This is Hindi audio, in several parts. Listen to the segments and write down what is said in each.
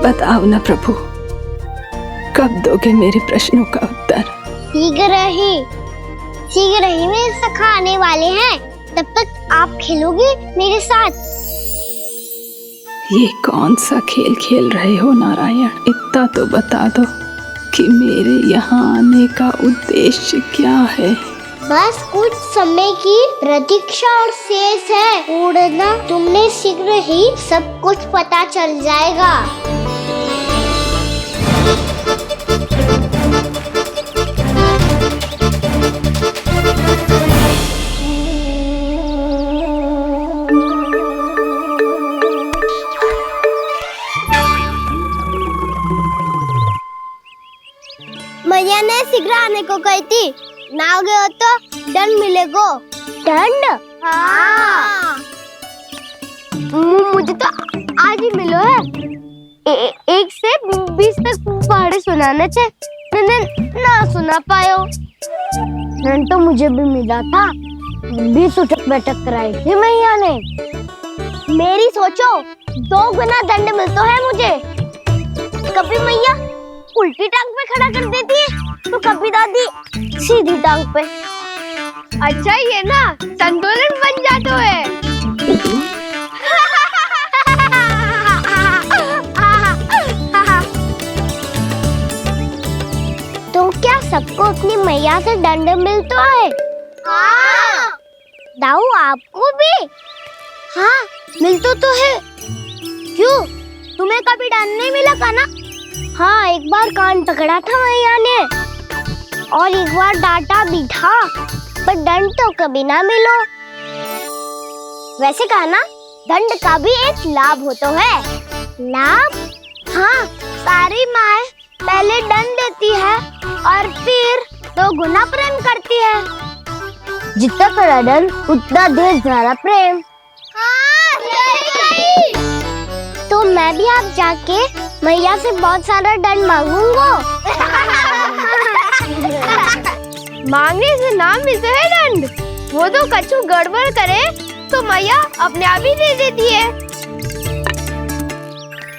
बताओ ना प्रभु, कब दोगे मेरे प्रश्नों का उत्तर? शीघ्र ही मेरे सखा आने वाले हैं, तब तक आप खेलोगे मेरे साथ। ये कौन सा खेल खेल रहे हो नारायण? इतना तो बता दो कि मेरे यहाँ आने का उद्देश्य क्या है? बस कुछ समय की प्रतीक्षा और शेष है। उड़ना तुमने शीघ्र ही सब कुछ पता चल जाएगा। मैया ने शीघ्र आने को कही थी, ना आ गए हो तो दंड मिलेगा। दंड? हाँ। मुझे तो आज ही मिलो है। 1 से 20 तक पहाड़े सुनाने थे, ना सुना पायो। दंड तो मुझे भी मिला था, 20 उठक बैठक कराई थी मैया ने। मेरी सोचो, 2 गुना दंड मिलता है मुझे। कभी मैया उल्टी टांग पे खड़ा कर देती है, तो कभी दादी सीधी टांग पे। अच्छा ये ना संतुलन बन जाता है। तो क्या सबको अपनी मैया से दंड मिलता है? हाँ। दाऊ आपको भी? हाँ मिलता तो है। क्यों, तुम्हें कभी दंड नहीं मिला का ना? हाँ, एक बार कान पकड़ा था मैया ने और एक बार डांटा भी था, पर दंड तो कभी ना मिलो। वैसे कहा ना, दंड का भी एक लाभ होता है। लाभ? हाँ, सारी माँ पहले दंड देती है और फिर 2 गुना प्रेम करती है। जितना बड़ा दंड उतना ढेर सारा प्रेम। हाँ, सही। तो मैं भी आप जाके मैया से बहुत सारा दंड मांगूंगा। मांगने से ना मिलता है दंड, वो तो कछु गड़बड़ करे तो मैया अपने आप ही दे देती है।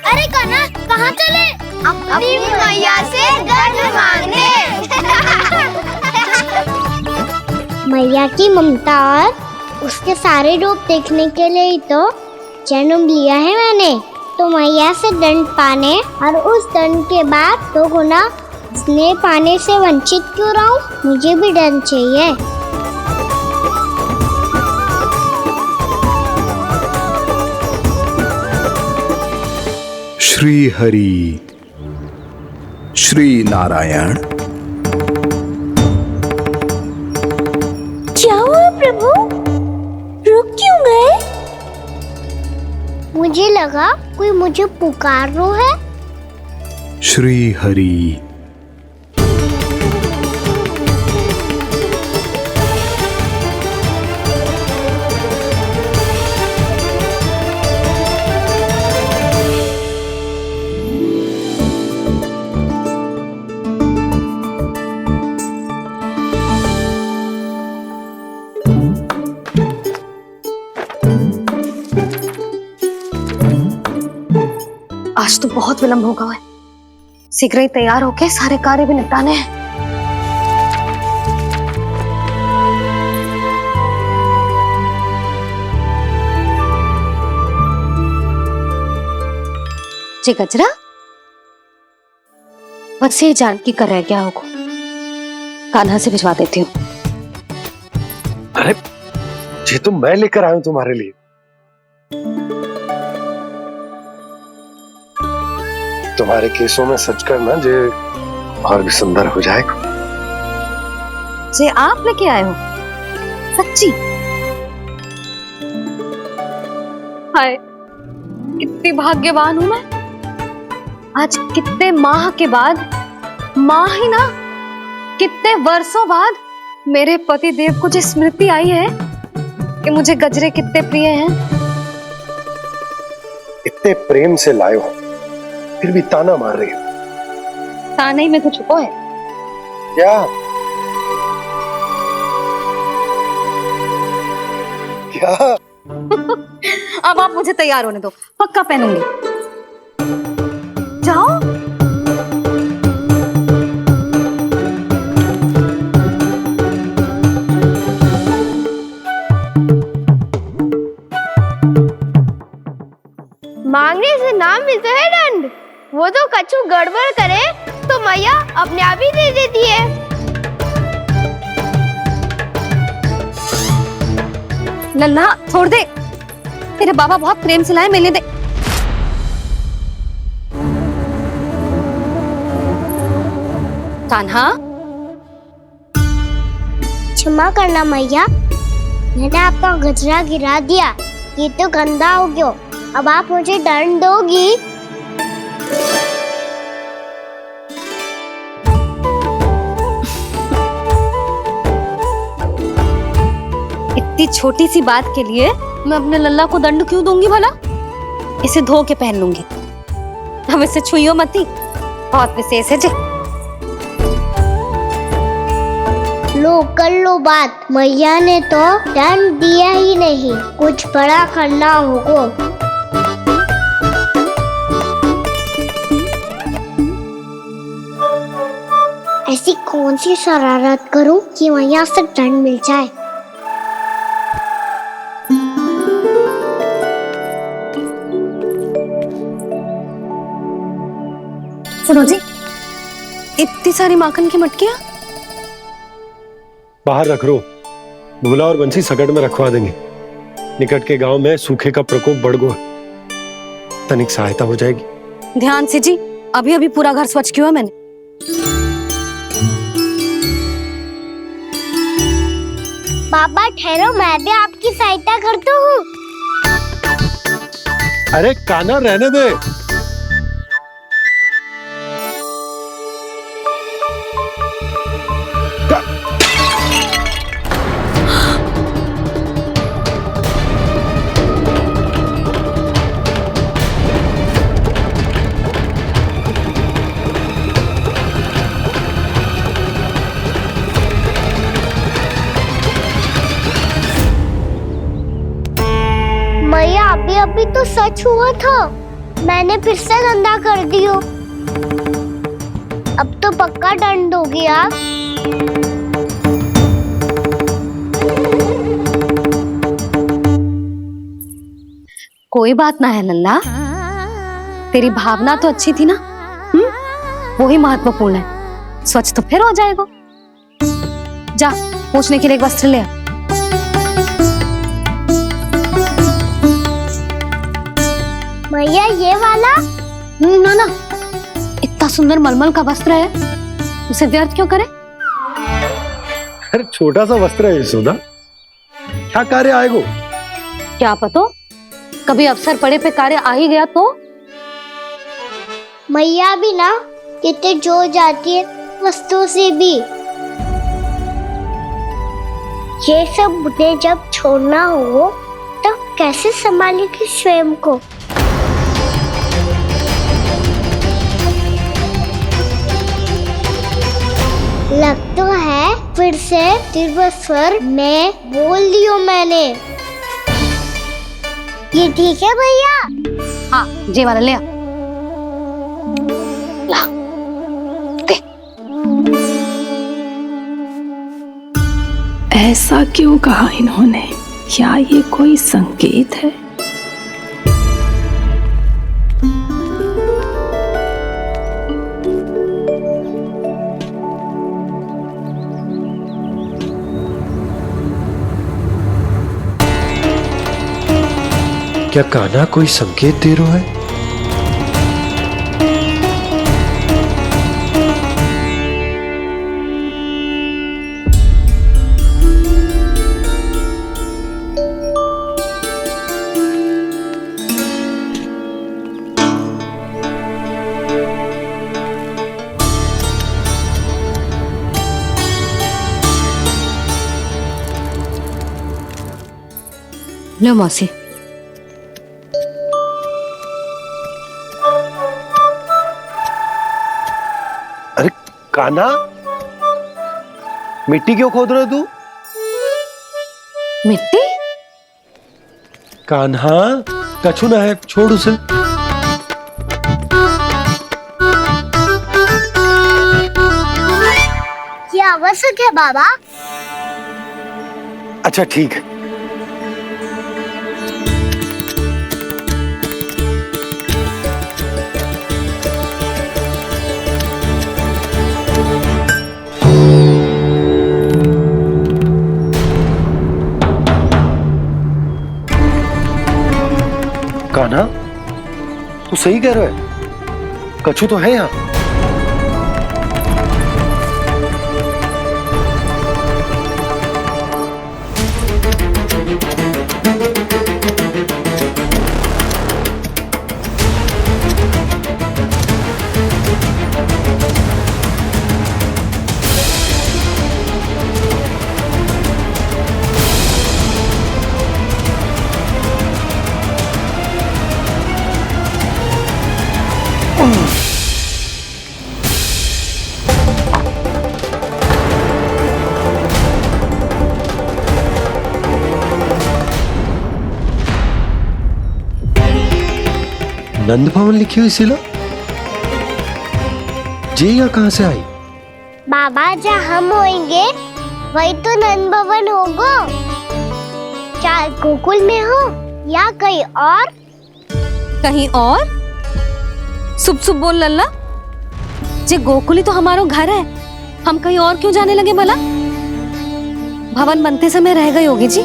अरे कना, कहाँ चले? अपनी मैया से दंड मांगने। मैया की ममता और उसके सारे रूप देखने के लिए ही तो जन्म लिया है मैंने। तो मैया से दंड पाने और उस दंड के बाद 2 गुना स्नेह पाने से वंचित क्यों रहूं? मुझे भी दंड चाहिए। श्री हरि, श्री नारायण। क्या हुआ प्रभु? रुक क्यों गए? मुझे लगा कोई मुझे पुकार रहा है। श्री हरि। आज तो बहुत विलंब होगा है। शीघ्र ही तैयार होके सारे कार्य भी निपटाने हैं। जी गजरा, बस ये जानकी कर रह गया होगा, कान्हा से भिजवा देती हूँ। अरे ये तो मैं लेकर आया हूं तुम्हारे लिए। तुम्हारे केसों में सच करना जे और भी सुंदर हो जाएगा। जे आप लेके आए हो? सच्ची? हाय, कितनी भाग्यवान हूं मैं। आज कितने माह के बाद, माह ही ना, कितने वर्षों बाद मेरे पति देव को जो स्मृति आई है कि मुझे गजरे कितने प्रिय हैं। इतने प्रेम से लाए हो, फिर भी ताना मार रही हो। ताने में कुछ छुपो है क्या? मैया। अब आप मुझे तैयार होने दो, पक्का पहनूंगी। जाओ। मांगने से ना मिलता है दंड। वो तो कछु गड़बड़ करे तो मैया अपने आप ही दे देती है। नन्हा छोड़ दे, तेरे बाबा बहुत प्रेम से लाए, मिलने दे। कान्हा, क्षमा करना मैया, मैंने आपका गजरा गिरा दिया, ये तो गंदा हो गया। अब आप मुझे दंड दोगी? इतनी छोटी सी बात के लिए मैं अपने लल्ला को दंड क्यों दूंगी भला? इसे धो के पहन लूंगी। हम इसे छुइयो मती, बहुत विशेष है जी। लो कर लो बात, मैया ने तो दंड दिया ही नहीं, कुछ बड़ा करना होगा। ऐसी कौन सी शरारत करूं कि मैया से दंड मिल जाए? सुनो जी, इतनी सारी माखन की मटकियां बाहर रख रो, भूला और बंसी सकट में रखवा देंगे। निकट के गांव में सूखे का प्रकोप बढ़ गया, तनिक सहायता हो जाएगी। ध्यान से जी, अभी अभी पूरा घर स्वच्छ किया है मैंने। पापा ठहरो, मैं भी आपकी सहायता करता हूँ। अरे कान्हा रहने दे। मैया अभी अभी तो सच हुआ था, मैंने फिर से गंदा कर दियो। अब तो पक्का दंड दोगी आप। कोई बात ना है नल्ला, तेरी भावना तो अच्छी थी ना, वही महत्वपूर्ण है। स्वच्छ तो फिर हो जाएगा। जा, पूछने के लिए एक वस्त्र ले आ। मैया ये वाला? ना ना, इतना सुंदर मलमल का वस्त्र है, उसे व्यर्थ क्यों करे? अरे छोटा सा वस्त्र है यशोदा, क्या कार्य आएगा? क्या पता, कभी अवसर पड़े पे कार्य आ ही गया तो। मैया भी ना कितने जो जाती है वस्तुओं से भी। ये सब मुझे जब छोड़ना हो तो कैसे संभालेगी स्वयं को? लग तो है फिर से तीव्र स्वर में बोल दियो मैंने। ये ठीक है भैया? हाँ, ये वाला ले आ। ला, दे। ऐसा क्यों कहा इन्होंने? क्या ये कोई संकेत है? क्या कान्हा कोई संकेत दे रहा है? लो मौसी। अरे कान्हा, मिट्टी क्यों खोद रहे तू? मिट्टी? कान्हा, कछु ना है, छोड़ उसे। क्या आवश्यक है बाबा? अच्छा ठीक है। कान्हा, तू सही कह रहा है, कछु तो है यहाँ। नंद भवन लिखी हुई सिला, जी यहाँ कहाँ से आई? बाबा जहाँ हम होंगे वही तो नंद भवन होगा। चाहे गोकुल में हो या कहीं और। कहीं और? सुब सुब बोल लल्ला, जे गोकुली तो हमारा घर है, हम कहीं और क्यों जाने लगे भला? भवन बनते समय रह गई होगी जी।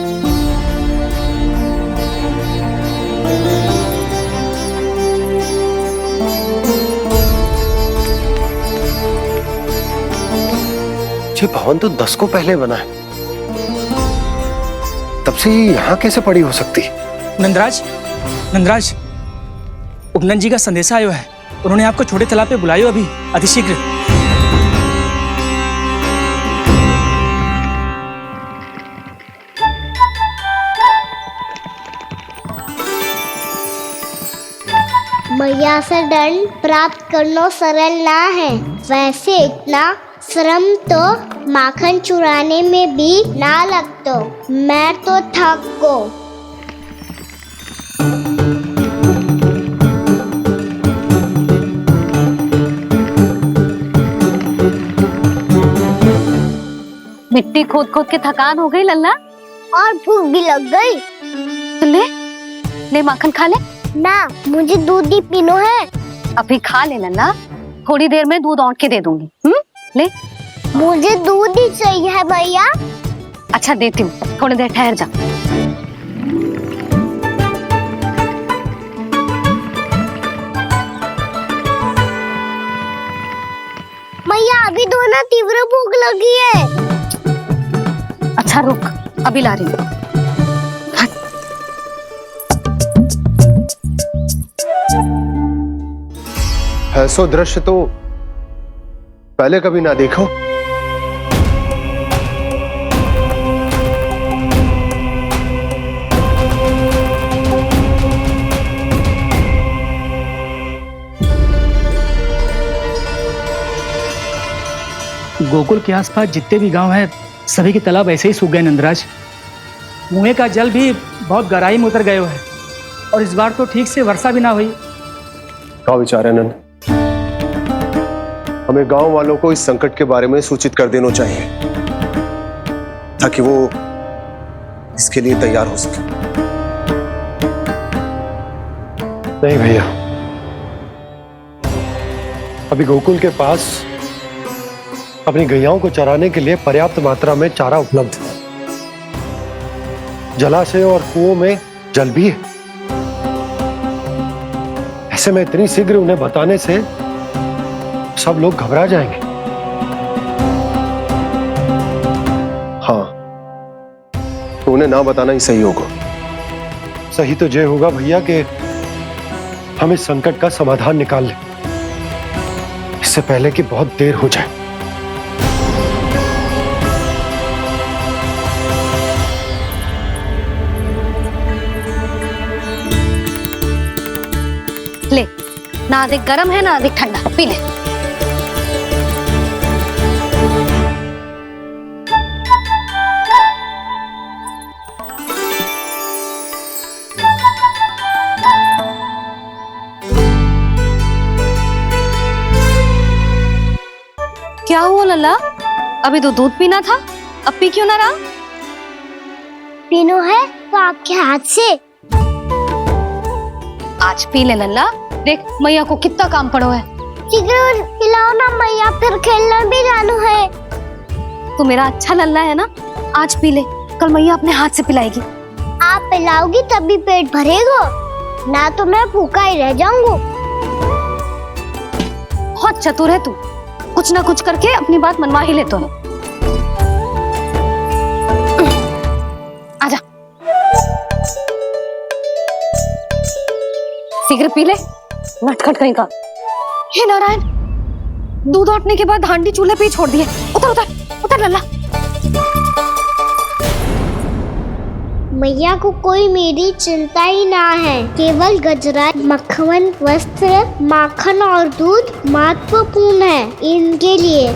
ये भवन तो 10 को पहले बना है, तब से यहाँ कैसे पड़ी हो सकती? नंदराज, नंदराज, उपनंद जी का संदेशा आयो है। उन्होंने आपको छोटे तालाब पे बुलायो अभी, अतिशीघ्र। मैया से दंड प्राप्त करना सरल ना है। वैसे इतना श्रम तो माखन चुराने में भी ना लगतो। मैं तो थक गो। मिट्टी खोद खोद के थकान हो गई लल्ला, और भूख भी लग गई। तो ले ले माखन खा ले। ना, मुझे दूध ही पीनो है। अभी खा ले लल्ला, थोड़ी देर में दूध औंट के दे दूंगी। ले। मुझे दूध ही चाहिए है भैया। अच्छा देती हूँ, थोड़ी देर ठहर जा। मैया अभी दोनों तीव्र भूख लगी है। अच्छा रुक, अभी ला रही हूँ। ऐसा दृश्य तो पहले कभी ना देखो। गोकुल के आसपास जितने भी गांव हैं, सभी के तालाब ऐसे ही सूख गए नंदराज। कुएं का जल भी बहुत गहराई में उतर गए है, और इस बार तो ठीक से वर्षा भी ना हुई। क्या विचार है नंद? हमें गांव वालों को इस संकट के बारे में सूचित कर देना चाहिए, ताकि वो इसके लिए तैयार हो सके। नहीं भैया, अभी गोकुल के पास अपनी गैयाओं को चराने के लिए पर्याप्त मात्रा में चारा उपलब्ध है। जलाशय और कुओं में जल भी है। ऐसे में इतनी शीघ्र उन्हें बताने से सब लोग घबरा जाएंगे। हाँ, तो उन्हें ना बताना ही सही होगा। सही तो ये होगा भैया कि हम इस संकट का समाधान निकाल लें, इससे पहले कि बहुत देर हो जाए। ले, ना अधिक गर्म है ना अधिक ठंडा, पी ले। लल्ला, अभी तो दूध पीना था, अब पी क्यों ना रहा? पीनो है तो आपके हाथ से। आज पी ले लल्ला, देख मैया को कितना काम पड़ो है। शीघ्र खिलाओ ना मैया, फिर खेलने भी जाना है। तू मेरा अच्छा लल्ला है ना, आज पी ले, कल मैया अपने हाथ से पिलाएगी। आप पिलाओगी तभी पेट भरेगा, ना तो मैं भूखा ही रह जाऊंगा। बहुत चतुर है तू, कुछ ना कुछ करके अपनी बात मनवा ही लेता है। आजा, शीघ्र पी ले, नटखट कहीं का। हे नारायण, दूध औटने के बाद हांडी चूल्हे पे ही छोड़ दिए। उतर उतर उतर लल्ला। मैया को कोई मेरी चिंता ही ना है, केवल गजरा, मक्खन, वस्त्र, माखन और दूध महत्वपूर्ण है इनके लिए।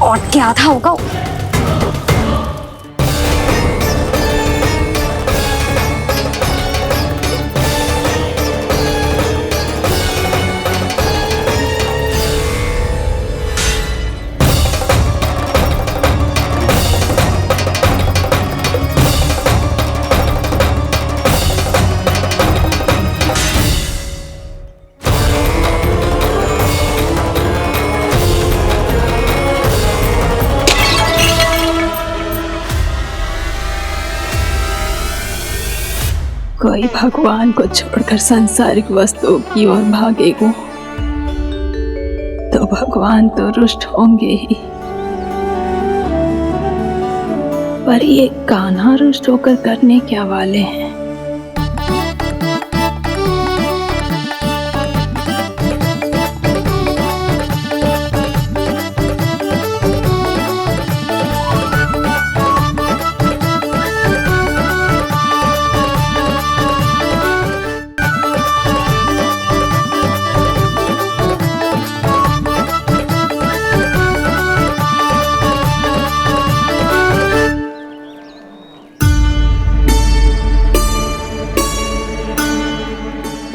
और क्या था होगा। कोई भगवान को छोड़कर सांसारिक वस्तुओं की ओर भागेगा तो भगवान तो रुष्ट होंगे ही, पर ये कान्हा रुष्ट होकर करने क्या वाले हैं?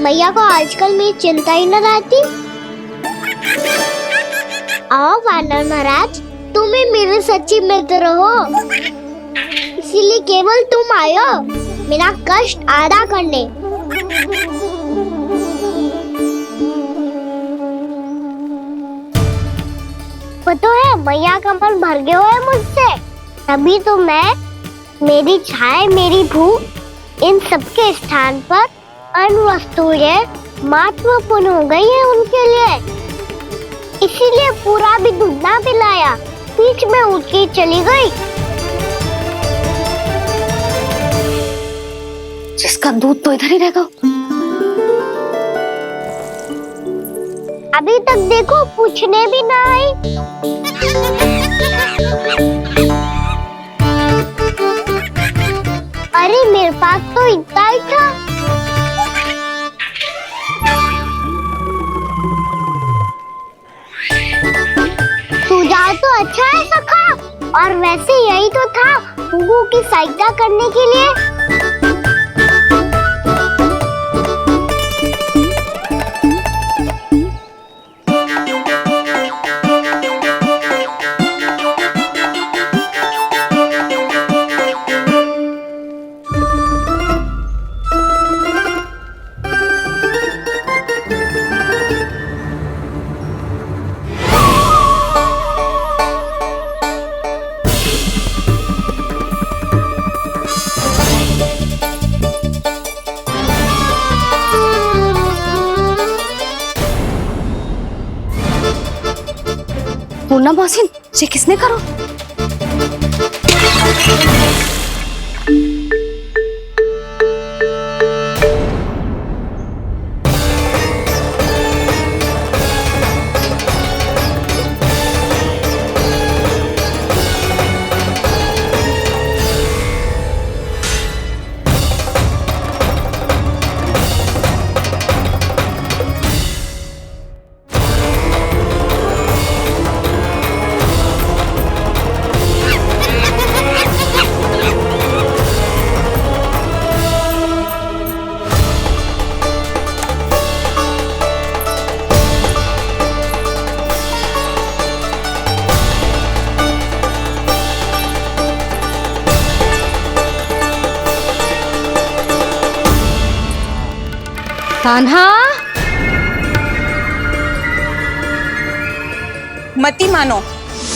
मैया को आजकल मेरी चिंता ही न रहती। आओ वानर महाराज, तुम ही मेरे सच्ची मित्र हो, इसीलिए केवल तुम आयो मेरा कष्ट आधा करने। पता है मैया का मन भर गया है मुझसे, तभी तो मैं, मेरी छाया, मेरी भूख, इन सबके स्थान पर अन्य वस्तुएं महत्वपूर्ण हो गई है उनके लिए। इसीलिए पूरा भी दूध ना पिलाया, बीच में उठ के चली गई। जिसका दूध तो इधर ही रहेगा। अभी तक देखो पूछने भी ना आई। अरे मेरे पास तो इतना ही था। सुझाव तो अच्छा है सखा, और वैसे यही तो था गुगु की सहायता करने के लिए। पूर्णा मौसी, ये किसने करो? कान्हा, मती मानो,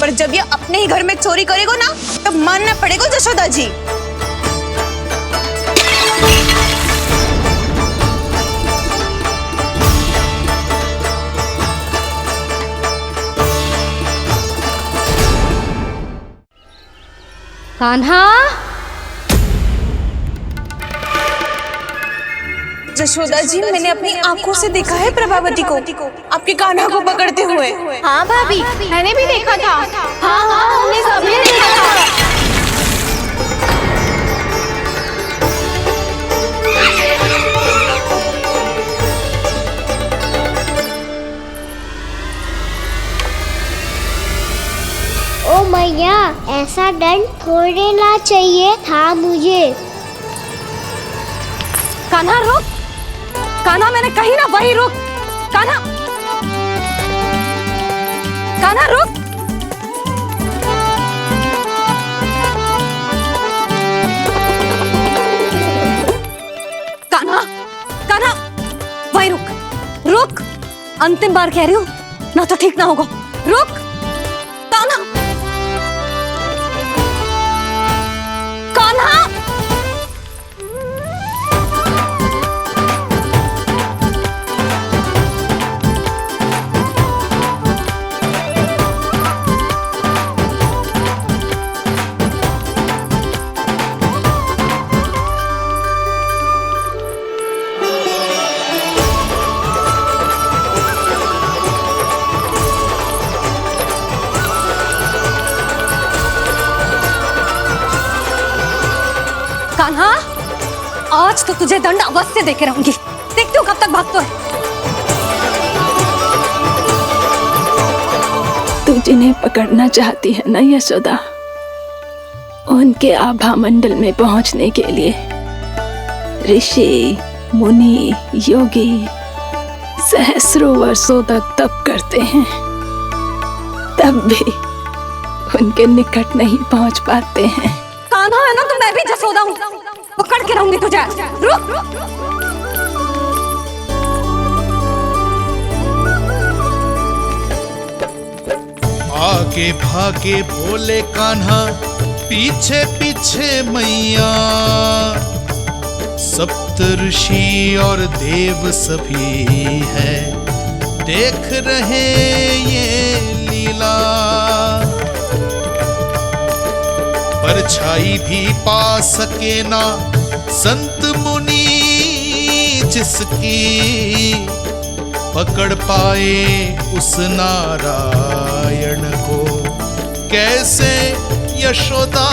पर जब ये अपने ही घर में चोरी करेगा ना तब मानना पड़ेगा जशोदा जी। कान्हा, जशोदा जी, मैंने अपनी आंखों से देखा है प्रभावती को आपके कान्हा को पकड़ते हुए। हाँ भाभी, मैंने भी देखा था। हाँ हाँ, हमने सबने देखा था। ओ मैया, ऐसा दंड थोड़े ना चाहिए था मुझे। कान्हा रुक, कान्हा मैंने कही ना वही रुक। कान्हा, कान्हा रुक। कान्हा, कान्हा वही रुक, रुक। अंतिम बार कह रही हूँ, ना तो ठीक ना होगा। रुक कान्हा, कान्हा। कान्हा, आज तो तुझे दंड अवश्य देके रहूंगी। देखती हूँ कब तक भागता है। तू जिन्हें पकड़ना चाहती है ना यशोदा, उनके आभा मंडल में पहुंचने के लिए ऋषि, मुनि, योगी सहस्रों वर्षों तक तप करते हैं, तब भी उनके निकट नहीं पहुंच पाते हैं। कान्हा है ना, तो मैं भी जसोदा हूँ, पकड़ के रहूंगी तुझे। रुक। आगे भागे भोले कान्हा, पीछे पीछे मैया, सप्त ऋषि और देव सभी है, देख रहे ये लीला। परछाई भी पा सके ना संत मुनि जिसकी, पकड़ पाए उस नारायण को कैसे यशोदा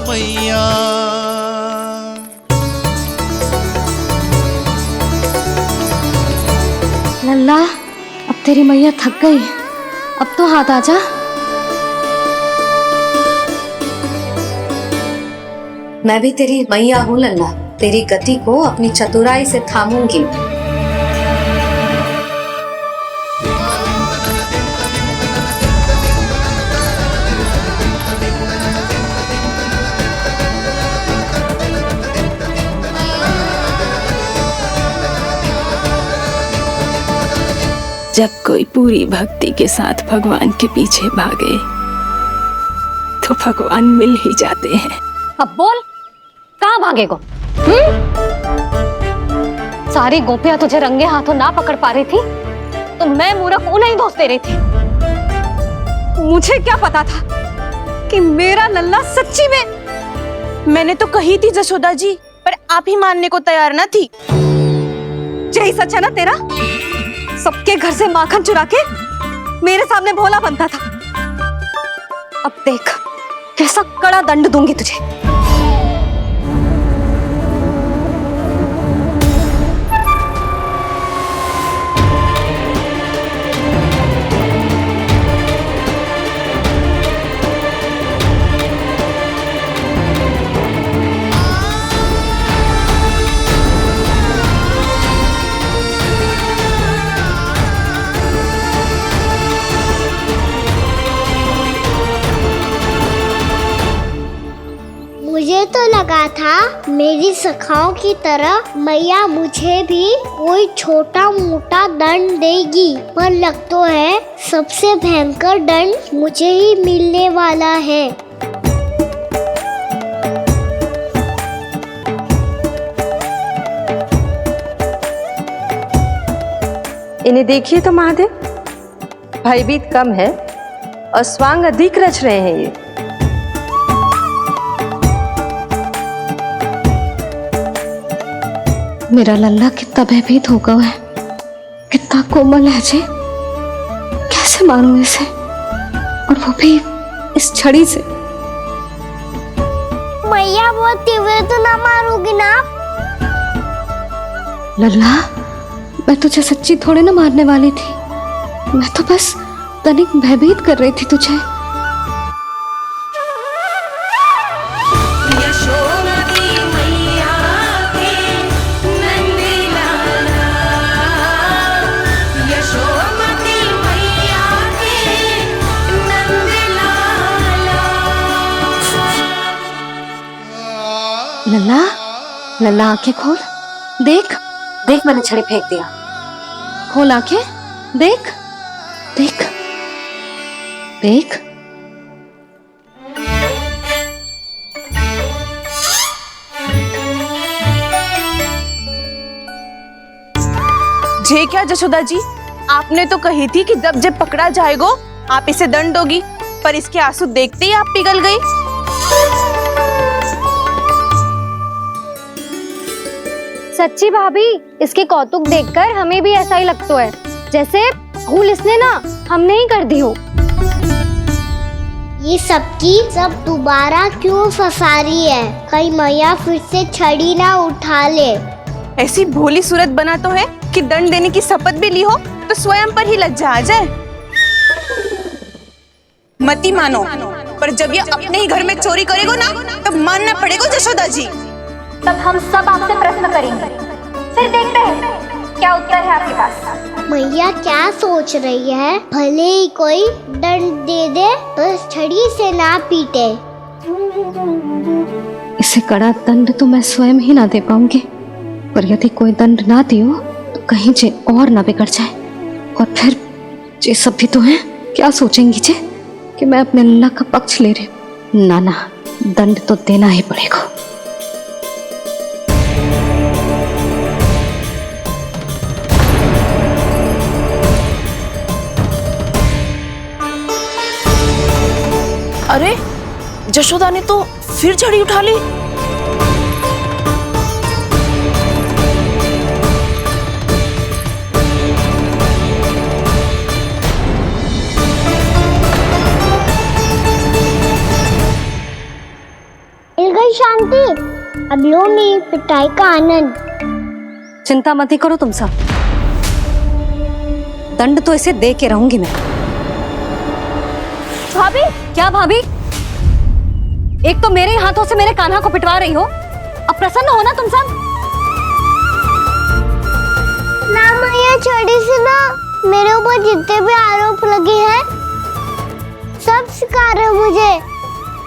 मैया। लल्ला, अब तेरी मैया थक गई, अब तो हाथ आजा। मैं भी तेरी मैया हूँ लल्ला, तेरी गति को अपनी चतुराई से थामूंगी। जब कोई पूरी भक्ति के साथ भगवान के पीछे भागे तो भगवान मिल ही जाते हैं। अब बोल, कहाँ भागेगो? सारी गोपियां तुझे रंगे हाथों ना पकड़ पा रही थी तो मैं मूर्ख उन्हें ही दोष दे रही थी। मुझे क्या पता था कि मेरा लल्ला सच्ची में। मैंने तो कही थी जशोदा जी, पर आप ही मानने को तैयार न थी। यही सच है ना तेरा? सबके घर से माखन चुरा के मेरे सामने भोला बनता था। अब देख कैसा कड़ा दंड दूंगी तुझे। लगा था मेरी सखाओं की तरह मैया मुझे भी कोई छोटा मोटा दंड देगी, पर लग तो है सबसे भयंकर दंड मुझे ही मिलने वाला है। इन्हें देखिए तो महादेव, भयभीत कम है और स्वांग अधिक रच रहे हैं ये। मेरा लल्ला कितना भयभीत होगा है, कितना कोमल है जी। कैसे मारूं इसे, और वो भी इस छड़ी से। मैया बहुत तीव्र तो ना मारोगी ना? लल्ला, मैं तुझे सच्ची थोड़ी ना मारने वाली थी, मैं तो बस तनिक भयभीत कर रही थी तुझे। लल्ला, लल्ला आंखें खोल, देख देख मैंने छड़ी फेंक दिया। खोल आंखें, देख देख देख। जे क्या जशोदा जी, आपने तो कही थी कि जब जब पकड़ा जाएगा आप इसे दंड दोगी, पर इसके आंसू देखते ही आप पिघल गई। सच्ची भाभी, इसके कौतुक देखकर हमें भी ऐसा ही लगता है, जैसे भूल इसने ना हमने ही कर दी हो। ये सबकी सब दोबारा क्यों फंसा रही है? कहीं मैया फिर से छड़ी ना उठा ले। ऐसी भोली सूरत बना तो है कि दंड देने की शपथ भी ली हो तो स्वयं पर ही लज्जा आ जाए। मती मानो, पर जब ये अपने ही घर में चोरी करेगो ना, तब मानना पड़ेगा जशोदा जी। तब हम सब आपसे प्रश्न करेंगे, फिर देखते हैं क्या उत्तर है आपके पास। मैया क्या सोच रही है? भले ही कोई दंड दे दे, बस छड़ी से ना पीटे। इसे कड़ा दंड तो मैं स्वयं ही ना दे पाऊंगी, पर यदि कोई दंड ना दियो तो कहीं जे और ना बिगड़ जाए, और फिर जे सब भी तो हैं, क्या सोचेंगी जे कि मैं अपने लल्ला का पक्ष ले रही हूँ। ना ना, दंड तो देना ही पड़ेगा। अरे जशोदा ने तो फिर छड़ी उठा ली। मिल गई शांति, अब लो मेरी पिटाई का आनंद। चिंता मत ही करो तुम सब, दंड तो इसे दे के रहूंगी मैं। भाभी, क्या भाभी? एक तो मेरे हाथों से मेरे कान्हा को पिटवा रही हो, अब प्रसन्न हो ना तुम सब? ना मैया, छड़ी से ना मेरे ऊपर जितने भी आरोप लगे हैं सब स्वीकार है मुझे,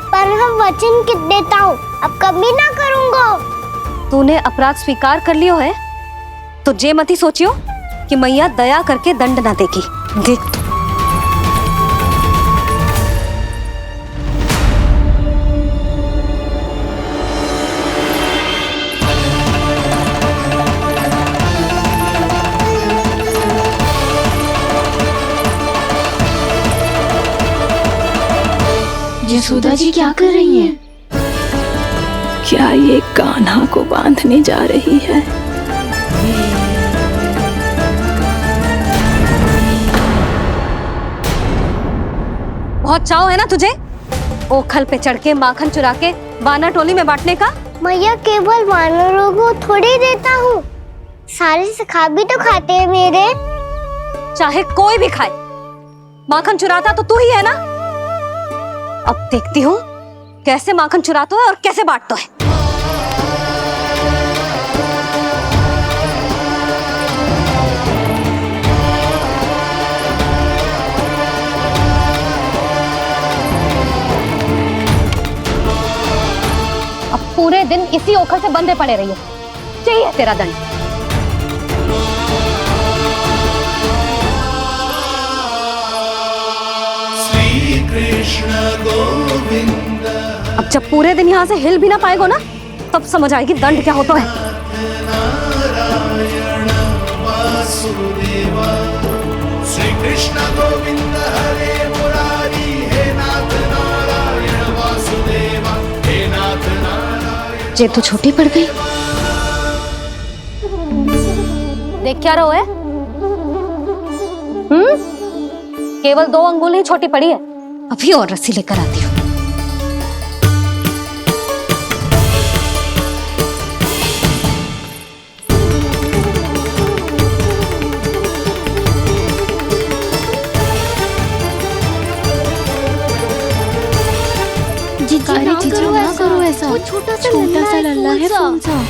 पर हम वचन कित देता हूँ, अब कभी ना करूँगा। तूने अपराध स्वीकार कर लियो है तो जे मत ही सोचियो कि मैया दया करके दंड ना देगी। देख तू। यशोदा जी क्या कर रही हैं? क्या ये कान्हा को बांधने जा रही है? बहुत चाव है ना तुझे ओखल पे चढ़ के माखन चुरा के वानर टोली में बांटने का? मैया, केवल वानरों को थोड़ी देता हूँ, सारे सखा भी तो खाते हैं मेरे। चाहे कोई भी खाए, माखन चुराता तो तू ही है ना। अब देखती हूँ कैसे माखन चुराता है और कैसे बांटता है। अब पूरे पूरे दिन इसी ओखल से बंधे पड़े रहिए। चाहिए तेरा दंड। श्री कृष्ण गोविंद अब जब पूरे दिन यहाँ से हिल भी ना पाएगो ना, तब समझ आएगी दंड क्या होता है। नारायण वासुदेव श्री कृष्ण गोविंद हरे मुरारी हे नाथ नारायण वासुदेव हे नाथ नारायण। जे तो छोटी पड़ गई। देख क्या रहो है? केवल 2 अंगुल ही छोटी पड़ी है। अभी और रस्सी लेकर आती हूँ। जीजी ना करो ऐसा। वो छोटा सा लल्ला है कौन सा?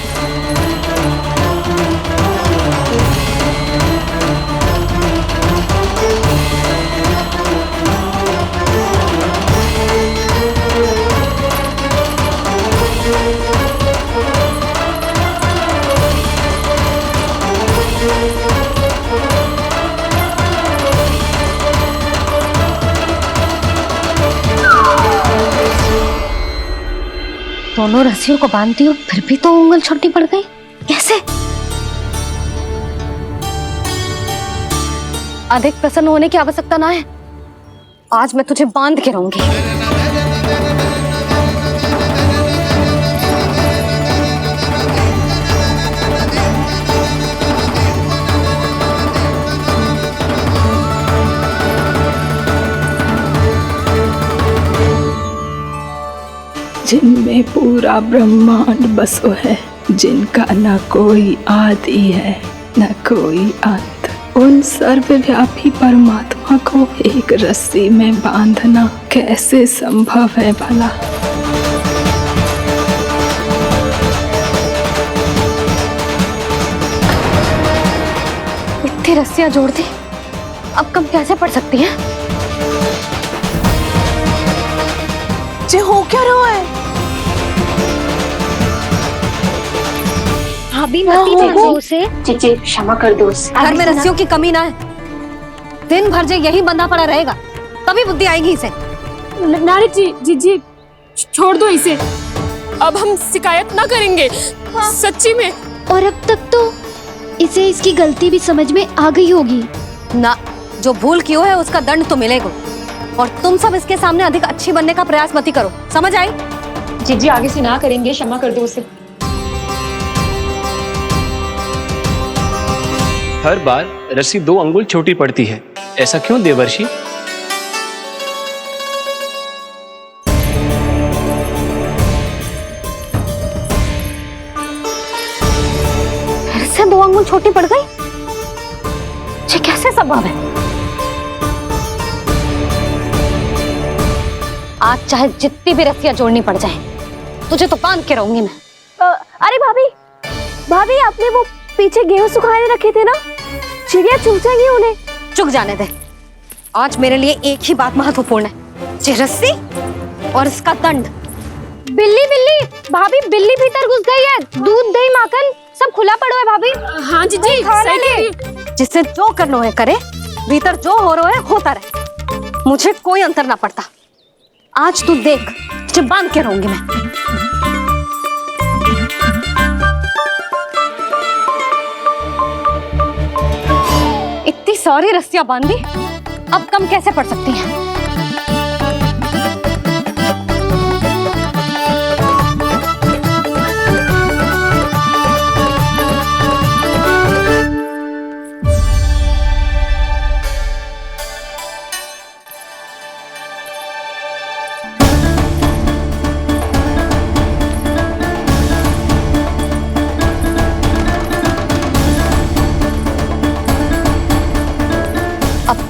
दोनों रस्सियों को बांधती हूँ, फिर भी तो उंगल छोटी पड़ गई। कैसे? अधिक प्रसन्न होने की आवश्यकता ना है। आज मैं तुझे बांध के रहूंगी। जिनमें पूरा ब्रह्मांड बसो है, जिनका न कोई आदि है न कोई अंत, उन सर्वव्यापी परमात्मा को एक रस्सी में बांधना कैसे संभव है भला? इतनी रस्सियां जोड़ दी, अब कम कैसे पड़ सकती हैं? जे हो क्या रहा है? भाभी मती देखो उसे। जीजी क्षमा कर दो उसे। घर में रस्सियों की कमी ना है। दिन भर जे यही बंधा पड़ा रहेगा, तभी बुद्धि आएगी इसे। नारी जी छोड़ दो इसे। अब हम शिकायत ना करेंगे। सच्ची में। और अब तक तो इसे इसकी गलती भी समझ में आ गई होगी ना। जो भूल क्यों है उसका दंड तो मिलेगा। और तुम सब इसके सामने अधिक अच्छी बनने का प्रयास मत करो, समझ आई? जीजी आगे से ना करेंगे, क्षमा कर दो उसे। हर बार रस्सी 2 अंगुल छोटी पड़ती है, ऐसा क्यों देवर्षि? फिर से 2 अंगुल छोटी पड़ गई? ये कैसे संभव है? आज चाहे जितनी भी रस्सियां जोड़नी पड़ जाए, तुझे तो बांध के रहूंगी मैं। अरे भाभी आपने वो पीछे गेहूं सुखाने रखे थे ना, चिड़िया चुग जाएंगी उन्हें। चुग जाने दे। आज मेरे लिए एक ही बात महत्वपूर्ण है, ये रस्सी और इसका दंड। बिल्ली भाभी, बिल्ली भीतर घुस गई है। दूध दही माखन सब खुला पड़ो है भाभी। हाँ जीजी सही कह रही है। जिससे जो करना है करे, भीतर जो हो रहा है होता रहे, मुझे कोई अंतर ना पड़ता। आज तू देख, तुझे बांध के रहूंगी मैं। इतनी सारी रस्सियां बांधी, अब कम कैसे पड़ सकती हैं?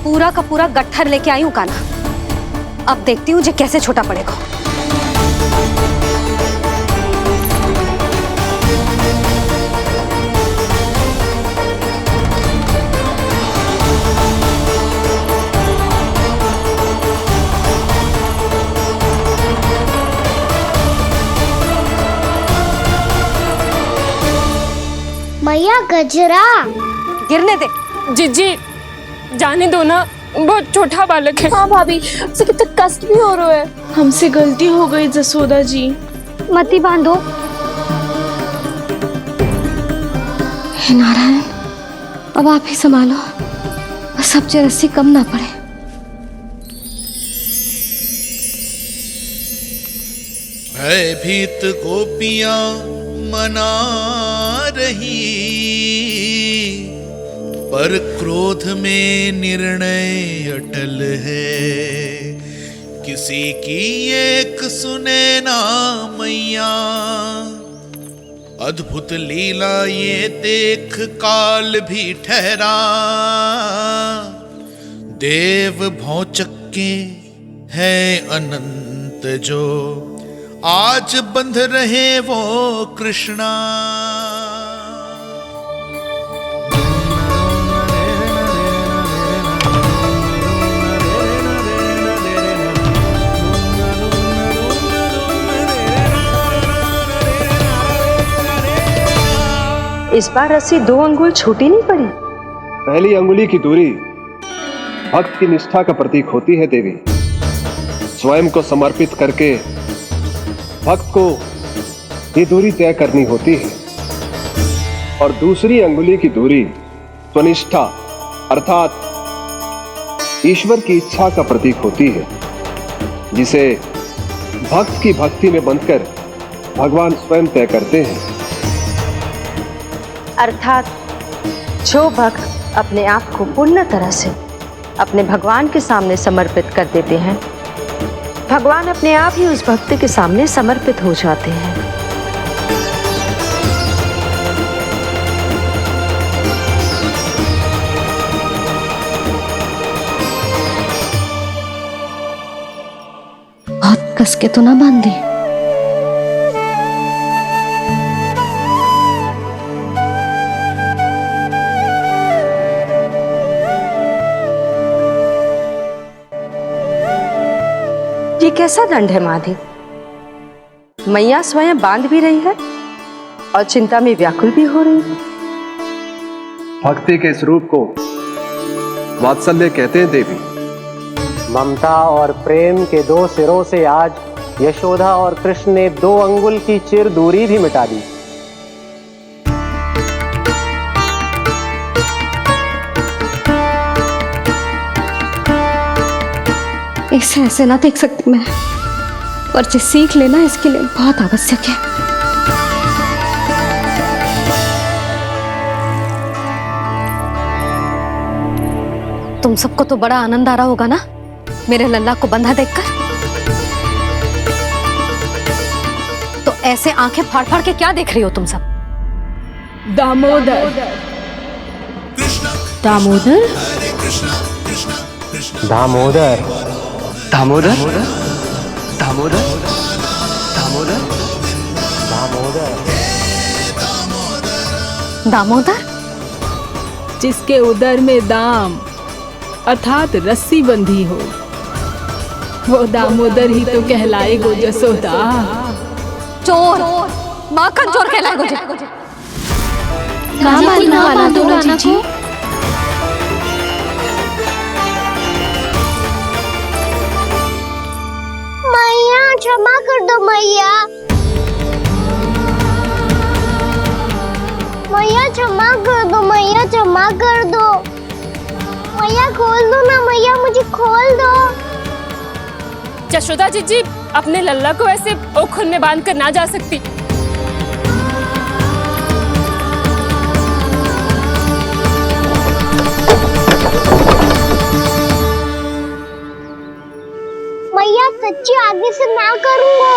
पूरा का पूरा गट्ठर लेके आई हूं कान्हा। अब देखती हूँ जे कैसे छोटा पड़ेगा। मैया गजरा गिरने दे। जीजी जाने दो ना, बहुत छोटा बालक है। हाँ भाभी, उसे कितना कष्ट भी हो रहा है। हमसे गलती हो गई जसोदा जी। मती बांधो। हे नारायण, अब आप ही संभालो, बस अब रस्सी कम ना पड़े। भयभीत गोपियां मना रही, पर क्रोध में निर्णय अटल है। किसी की एक सुने ना मैया, अद्भुत लीला ये देख काल भी ठहरा। देव भौचक्के है अनंत जो, आज बंध रहे वो कृष्णा। इस बार रस्सी 2 अंगुल छोटी नहीं पड़ी। पहली अंगुली की दूरी भक्त की निष्ठा का प्रतीक होती है देवी। स्वयं को समर्पित करके भक्त को ये दूरी तय करनी होती है। और दूसरी अंगुली की दूरी स्वनिष्ठा अर्थात ईश्वर की इच्छा का प्रतीक होती है, जिसे भक्त की भक्ति में बंधकर भगवान स्वयं तय करते हैं। अर्थात जो भक्त अपने आप को पूर्ण तरह से अपने भगवान के सामने समर्पित कर देते हैं, भगवान अपने आप ही उस भक्त के सामने समर्पित हो जाते हैं। बहुत कस के तो ना बांधी। ये कैसा दंड है माधी? मैया स्वयं बांध भी रही है और चिंता में व्याकुल भी हो रही है। भक्ति के इस रूप को वात्सल्य कहते हैं देवी। ममता और प्रेम के 2 सिरों से आज यशोदा और कृष्ण ने 2 अंगुल की चिर दूरी भी मिटा दी। इसे ऐसे ना देख सकती मैं, और जो सीख लेना इसके लिए बहुत आवश्यक है। तुम सबको तो बड़ा आनंद आ रहा होगा ना मेरे लल्ला को बंधा देखकर। तो ऐसे आंखें फाड़ फाड़ के क्या देख रही हो तुम सब? दामोदर। दामोदर? दामोदर। दामोदर दामोदर दामोदर दामोदर दामोदर, जिसके उदर में दाम अर्थात रस्सी बंधी हो, वो दामोदर ही तो कहलाएगो जसोदा। चोर, माखन चोर कहलाएगो जी। ना बांधो ना जीजी। मैया क्षमा कर दो मैया। मैया क्षमा कर दो, मैया क्षमा कर दो। मैया खोल दो ना मैया, मुझे खोल दो। जशोदा जीजी अपने लल्ला को ऐसे ओखुन में बांध कर ना जा सकती। मैया सच्ची आगे से ना करूंगा।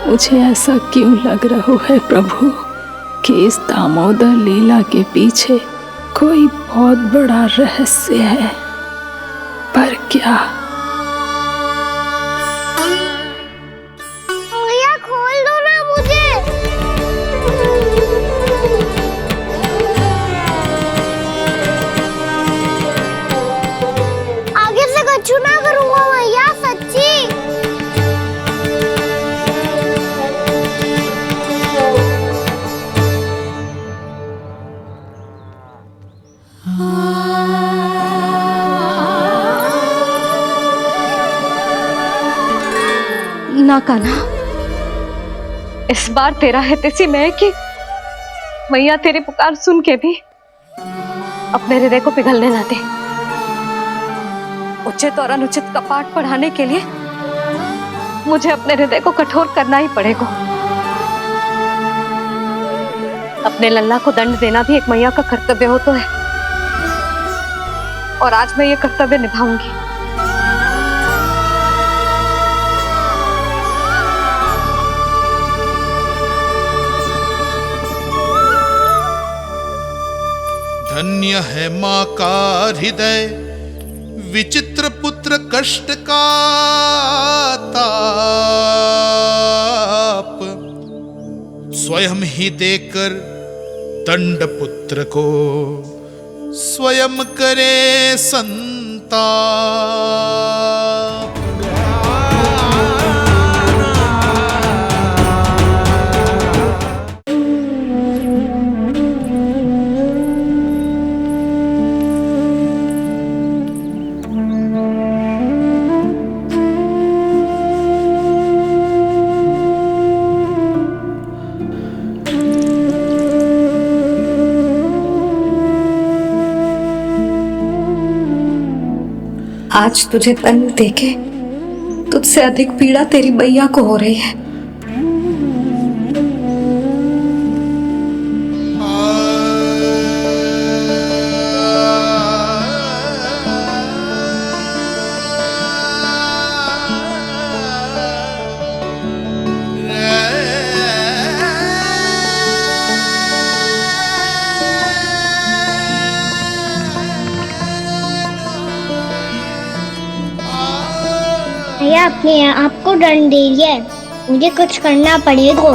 मुझे ऐसा क्यों लग रहा है प्रभु कि इस दामोदर लीला के पीछे कोई बहुत बड़ा रहस्य है, पर क्या? मैया खोल दो ना मुझे। आगे से कछु ना करूंगा मैया, सच्ची। कान्हा, इस बार तेरा हित इसी में है कि मैया तेरी पुकार सुन के भी अपने हृदय को पिघलने ना दे। उचित और अनुचित का पाठ पढ़ाने के लिए मुझे अपने हृदय को कठोर करना ही पड़ेगा। अपने लल्ला को दंड देना भी एक मैया का कर्तव्य हो तो है, और आज मैं ये कर्तव्य निभाऊंगी। धन्य है माँ का हृदय, विचित्र पुत्र कष्ट का ताप, स्वयं ही देकर दंड पुत्र को स्वयं करे संताप। आज तुझे दंड देके तुझसे अधिक पीड़ा तेरी मैया को हो रही है। भैया अपने आप को दंड दे दिया है, मुझे कुछ करना पड़ेगा।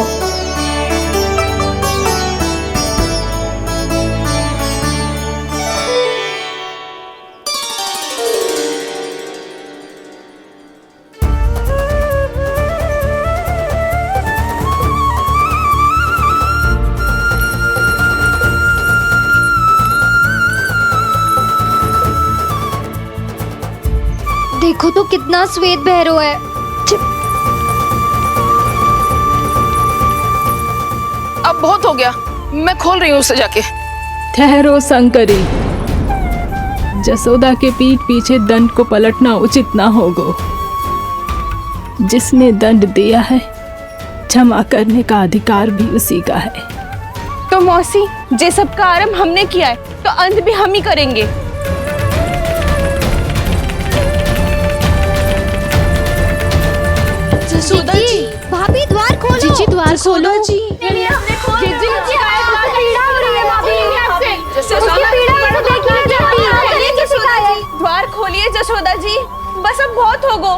देखो तो कितना श्वेत भैरव है। अब बहुत हो गया, मैं खोल रही हूँ उसे जाके। ठहरो शंकरी, जसोदा के पीठ पीछे दंड को पलटना उचित ना होगा। जिसने दंड दिया है क्षमा करने का अधिकार भी उसी का है। तो मौसी, जे सब का आरंभ हमने किया है तो अंत भी हम ही करेंगे। जसोदा जी, भाभी द्वार खोलो। जीजी द्वार खोलो। जी द्वार खोलिए जसोदा जी, बस अब बहुत हो गो।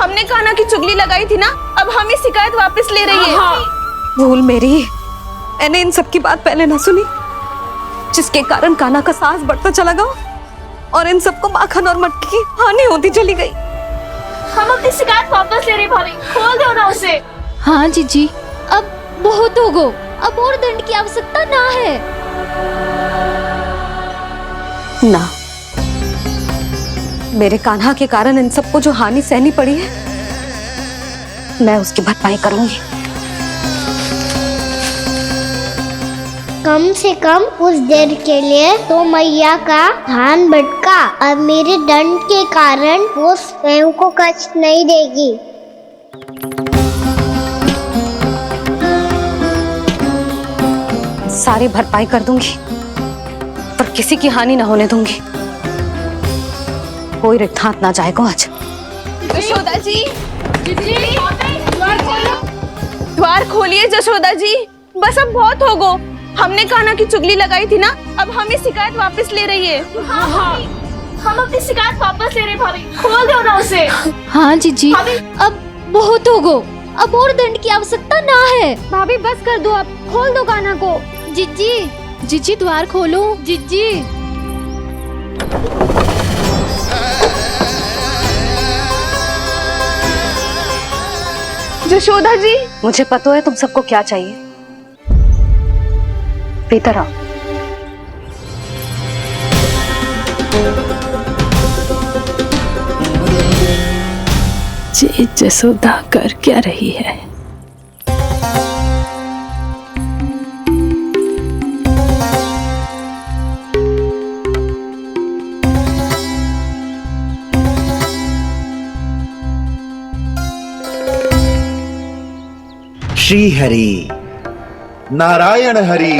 हमने कान्हा की चुगली लगाई थी ना, अब हम ये शिकायत वापस ले रही है। भूल मेरी, मैंने इन सब की बात पहले ना सुनी, जिसके कारण कान्हा का साहस बढ़ता चला गया और इन सबको माखन और मटकी की हानि होती चली गई। हम अपनी शिकायत वापस ले रहे भाभी, खोल दो ना उसे। हाँ जीजी, अब बहुत हो गो, अब और दंड की आवश्यकता ना है। ना, मेरे कान्हा के कारण इन सबको जो हानि सहनी पड़ी है, मैं उसकी भरपाई करूंगी। कम से कम उस देर के लिए तो मैया का ध्यान भटका, अब मेरे दंड के कारण वो स्वयं को कष्ट नहीं देगी। सारी भरपाई कर दूंगी, पर किसी की हानि ना होने दूंगी। कोई रिक्त हाथ ना जाएगा आज। जसोदा जी, द्वार खोलिए जसोदा जी, बस अब बहुत हो गो। हमने कान्हा की चुगली लगाई थी ना, अब हम ये शिकायत वापस ले रही है। हम अपनी शिकायत वापस ले रहे भाभी, खोल दो ना उसे। हाँ जीजी, अब बहुत हो गो, अब और दंड की आवश्यकता ना है। भाभी बस कर दो, अब खोल दो कान्हा को। जीजी, जीजी द्वार खोलो। जीजी, जशोदा जी, मुझे पता है तुम सबको क्या चाहिए। भीतर आओ। ये जसोदा कर क्या रही है? श्री हरि, नारायण हरि।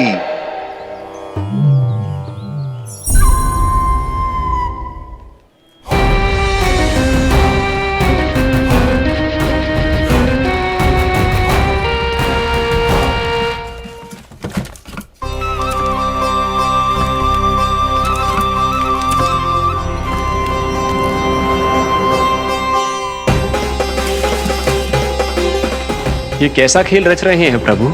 ये कैसा खेल रच रहे हैं प्रभु?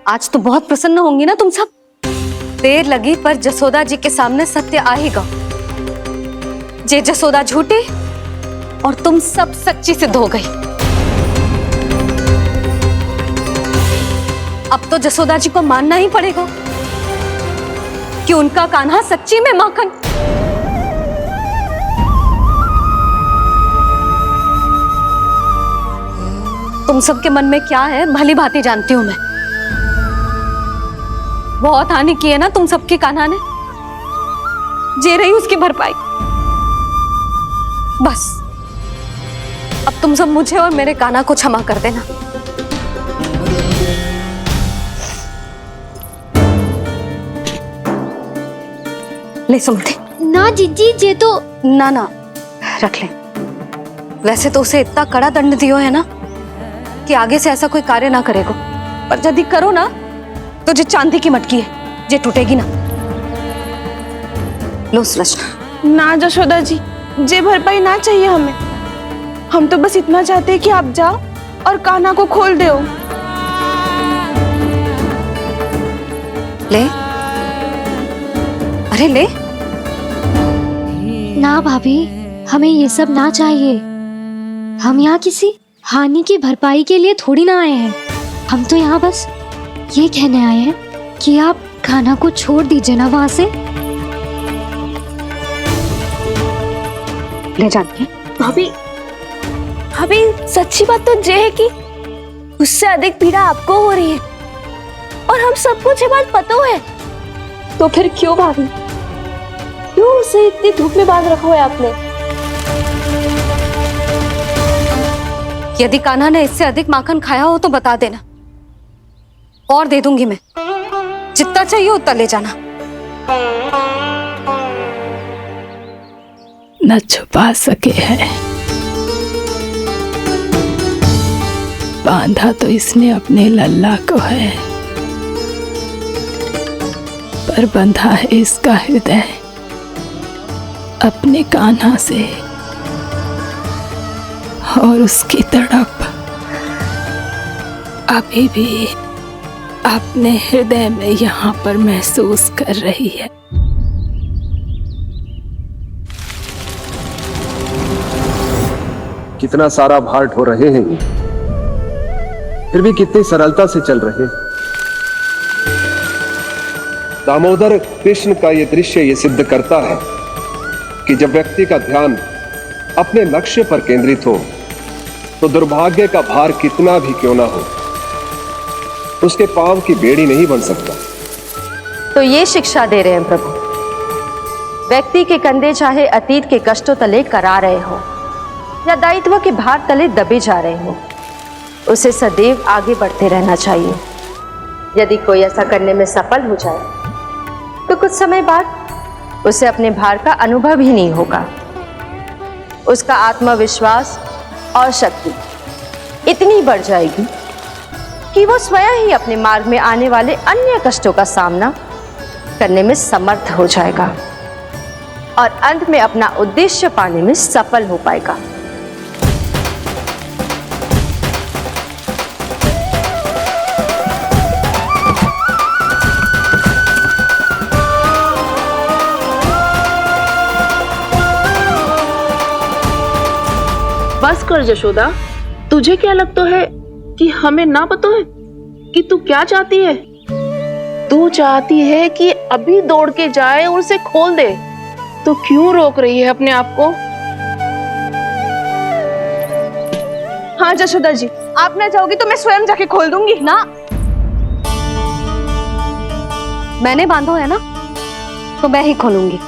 आज तो बहुत प्रसन्न होंगी ना तुम सब। देर लगी पर जसोदा जी के सामने सत्य आएगा। जे जसोदा झूठी और तुम सब सच्ची सिद्ध हो गई। अब तो जसोदा जी को मानना ही पड़ेगा कि उनका कान्हा सच्ची में माखन। तुम सबके मन में क्या है भली भांति जानती हूं मैं। बहुत हानि की है ना तुम सबकी कान्हा ने। जे रही उसकी भरपाई। बस अब तुम सब मुझे और मेरे कान्हा को क्षमा कर देना। ले सुमति। ना जीजी, जे तो ना रख ले। वैसे तो उसे इतना कड़ा दंड दियो है ना कि आगे से ऐसा कोई कार्य ना करेगा। पर यदि करो ना तो जो चांदी की मटकी है जे टूटेगी ना। लो सुलझना। ना जशोदा जी, जे भरपाई ना चाहिए हमें। हम तो बस इतना चाहते हैं कि आप जाओ और कान्हा को खोल दो। ले, अरे ले। ना भाभी, हमें ये सब ना चाहिए। हम यहाँ किसी हानि की भरपाई के लिए थोड़ी ना आए हैं। हम तो यहाँ बस ये कहने आए हैं कि आप कान्हा को छोड़ दीजिए ना वहां से। ले जानिए। भाभी, भाभी सच्ची बात तो ये है कि उससे अधिक पीड़ा आपको हो रही है और हम सबको ये बात पता है। तो फिर क्यों भाभी, क्यों उसे इतनी धूप में बांध रखा है आपने? यदि कान्हा ने इससे अधिक माखन खाया हो तो बता देना और दे दूंगी मैं। जितना चाहिए उतना ले जाना। न छुपा सके है। बांधा तो इसने अपने लल्ला को है, पर बंधा है इसका हृदय अपने कान्हा से। और उसकी तड़प अभी भी अपने हृदय में यहाँ पर महसूस कर रही है। कितना सारा भार ढो रहे हैं, फिर भी कितनी सरलता से चल रहे हैं। दामोदर कृष्ण का यह दृश्य ये सिद्ध करता है कि जब व्यक्ति का ध्यान अपने लक्ष्य पर केंद्रित हो तो दुर्भाग्य का भार कितना भी क्यों ना हो, उसके पांव की बेड़ी नहीं बन सकता। तो ये शिक्षा दे रहे हैं प्रभु। व्यक्ति के कंधे चाहे अतीत के कष्टों तले करा रहे हो या दायित्व के भार तले दबे जा रहे हो, उसे सदैव आगे बढ़ते रहना चाहिए। यदि कोई ऐसा करने में सफल हो जाए तो कुछ समय बाद उसे अपने भार का अनुभव ही नहीं होगा। उसका आत्मविश्वास और शक्ति इतनी बढ़ जाएगी कि वो स्वयं ही अपने मार्ग में आने वाले अन्य कष्टों का सामना करने में समर्थ हो जाएगा और अंत में अपना उद्देश्य पाने में सफल हो पाएगा। बस कर जशोदा, तुझे क्या लगता है कि हमें ना पता है कि तू क्या चाहती है? तू चाहती है कि अभी दौड़ के जाए और उसे खोल दे, तो क्यों रोक रही है अपने आप को? हाँ जशोदा जी, आप ना चाहोगी तो मैं स्वयं जाके खोल दूंगी ना। मैंने बांधो है ना, तो मैं ही खोलूंगी।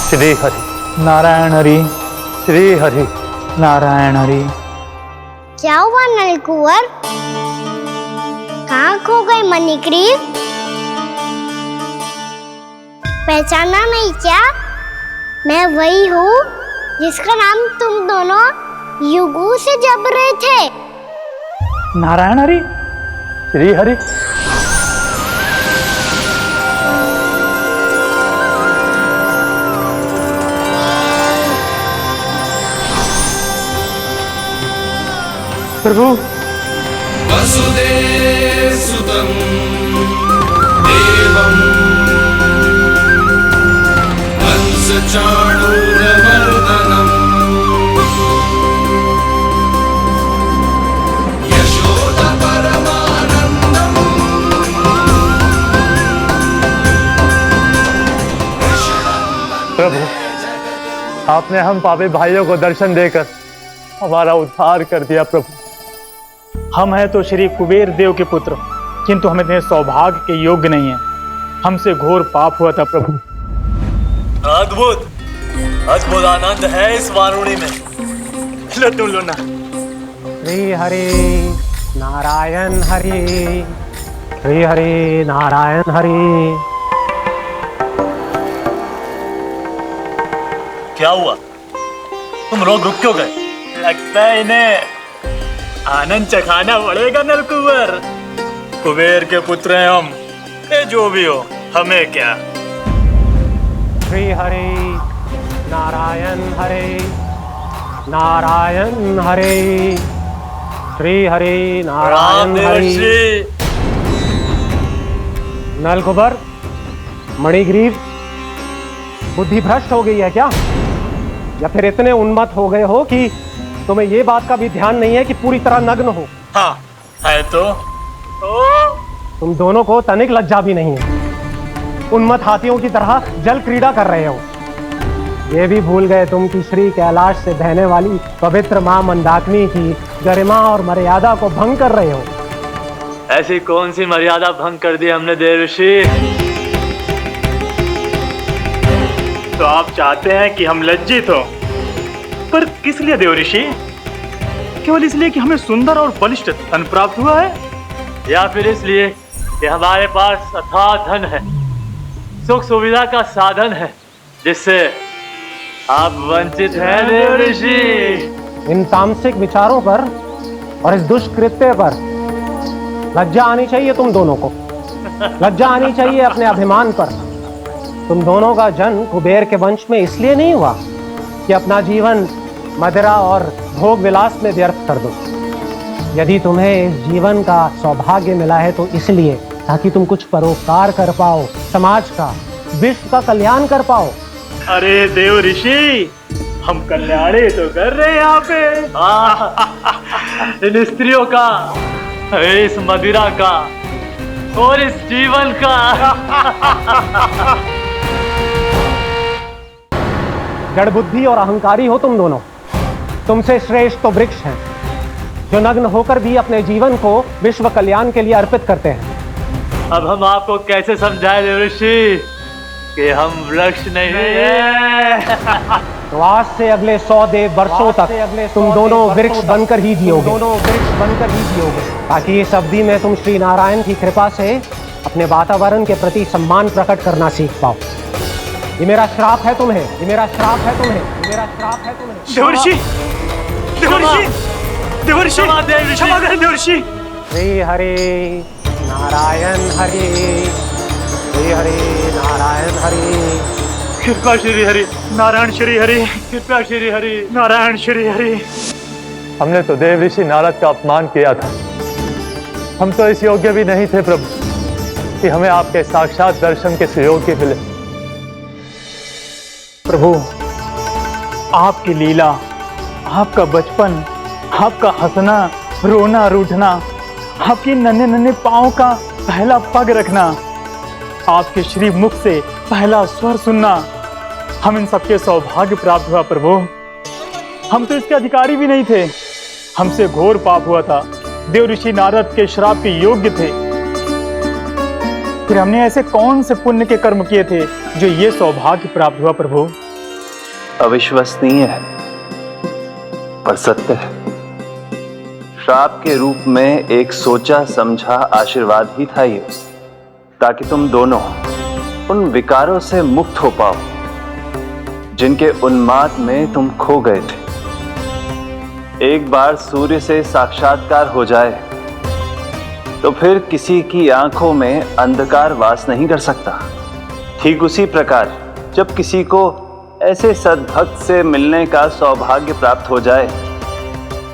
श्री हरि नारायण हरि, श्री हरि नारायण हरि। क्या हुआ नलकुंवर? कहाँ खो गए मणिग्रीव? पहचाना नहीं क्या? मैं वही हूँ जिसका नाम तुम दोनों युगों से जप रहे थे। नारायण हरि, श्री हरि। प्रभु, वसुदेव सुतं देवं कंस चाणूरमर्दनम् यशोदा परमानंदम्। प्रभु, आपने हम पापी भाइयों को दर्शन देकर हमारा उद्धार कर दिया। प्रभु, हम हैं तो श्री कुबेर देव के पुत्र, किंतु हम इतने सौभाग्य के योग्य नहीं हैं। हमसे घोर पाप हुआ था प्रभु। अद्भुत अद्भुत आनंद है इस वारुणी में। लो तुम लो ना। श्री हरि नारायण हरि, श्री हरि नारायण हरि। क्या हुआ? तुम रोग रुक क्यों गए? लगता है इन्हें आनंद चखाना पड़ेगा नलकुंवर। कुबेर के पुत्र हैं हम, ये जो भी हो हमें क्या। श्री हरि नारायण हरि, नारायण हरि, श्री हरि नारायण हरि। नलकुबर, मणिग्रीव, बुद्धि भ्रष्ट हो गई है क्या? या फिर इतने उन्मत्त हो गए हो कि तुम्हें ये बात का भी ध्यान नहीं है कि पूरी तरह नग्न हो? हाँ है तो तुम दोनों को तनिक लज्जा भी नहीं है। उन्मत्त हाथियों की तरह जल क्रीड़ा कर रहे हो। ये भी भूल गए तुम कि श्री कैलाश से बहने वाली पवित्र मां मंदाकिनी की गरिमा और मर्यादा को भंग कर रहे हो। ऐसी कौन सी मर्यादा भंग कर दी हमने देवर्षि? तो आप चाहते हैं कि हम लज्जित हो, पर किस लिए देवऋषि? केवल इसलिए कि हमें सुंदर और बलिष्ठ धन प्राप्त हुआ है, या फिर इसलिए कि हमारे पास अथाह धन है, सुख सुविधा का साधन है, जिससे आप वंचित हैं देवर्षि? इन तामसिक विचारों पर और इस दुष्कृत्य पर लज्जा आनी चाहिए तुम दोनों को। लज्जा आनी चाहिए अपने अभिमान पर। तुम दोनों का जन्म कुबेर के वंश में इसलिए नहीं हुआ कि अपना जीवन मदिरा और भोग विलास में व्यर्थ कर दो। यदि तुम्हें इस जीवन का सौभाग्य मिला है तो इसलिए ताकि तुम कुछ परोपकार कर पाओ, समाज का, विश्व का कल्याण कर पाओ। अरे देव ऋषि, हम कल्याणी तो कर रहे हैं यहाँ पे। इन स्त्रियों का, इस मदिरा का और इस जीवन का। जड़ बुद्धि और अहंकारी हो तुम दोनों। तुमसे श्रेष्ठ तो वृक्ष हैं, जो नग्न होकर भी अपने जीवन को विश्व कल्याण के लिए अर्पित करते हैं। अब हम आपको कैसे समझाएं देवर्षि कि हम वृक्ष नहीं हैं। तो आज से अगले 100 देव वर्षों तक तुम दोनों वृक्ष बनकर ही जियोगे, ताकि इस अवधि में तुम श्री नारायण की कृपा से अपने वातावरण के प्रति सम्मान प्रकट करना सीख पाओ। ये मेरा श्राप है तुम्हें। देवर्षि, देवर्षि, देवर्षि, क्षमा करें देवर्षि। श्री हरि नारायण हरि, श्री हरि नारायण हरि, कृपा श्री हरि नारायण श्री हरि, कृपा श्री हरि नारायण श्री हरि। हमने तो देव ऋषि नारद का अपमान किया था। हम तो इस योग्य भी नहीं थे प्रभु कि हमें आपके साक्षात दर्शन के सुयोग्य मिले। प्रभु, आपकी लीला, आपका बचपन, आपका हंसना, रोना, रूठना, आपकी नन्हे नन्हे पाँव का पहला पग रखना, आपके श्री मुख से पहला स्वर सुनना, हम इन सबके सौभाग्य प्राप्त हुआ प्रभु। हम तो इसके अधिकारी भी नहीं थे। हमसे घोर पाप हुआ था, देव ऋषि नारद के श्राप के योग्य थे। फिर हमने ऐसे कौन से पुण्य के कर्म किए थे जो ये सौभाग्य प्राप्त हुआ प्रभु? अविश्वसनीय है पर सत्य है। श्राप के रूप में एक सोचा समझा आशीर्वाद ही था ये, ताकि तुम दोनों उन विकारों से मुक्त हो पाओ जिनके उन्माद में तुम खो गए थे। एक बार सूर्य से साक्षात्कार हो जाए तो फिर किसी की आंखों में अंधकार वास नहीं कर सकता। ठीक उसी प्रकार जब किसी को ऐसे सद्भक्त से मिलने का सौभाग्य प्राप्त हो जाए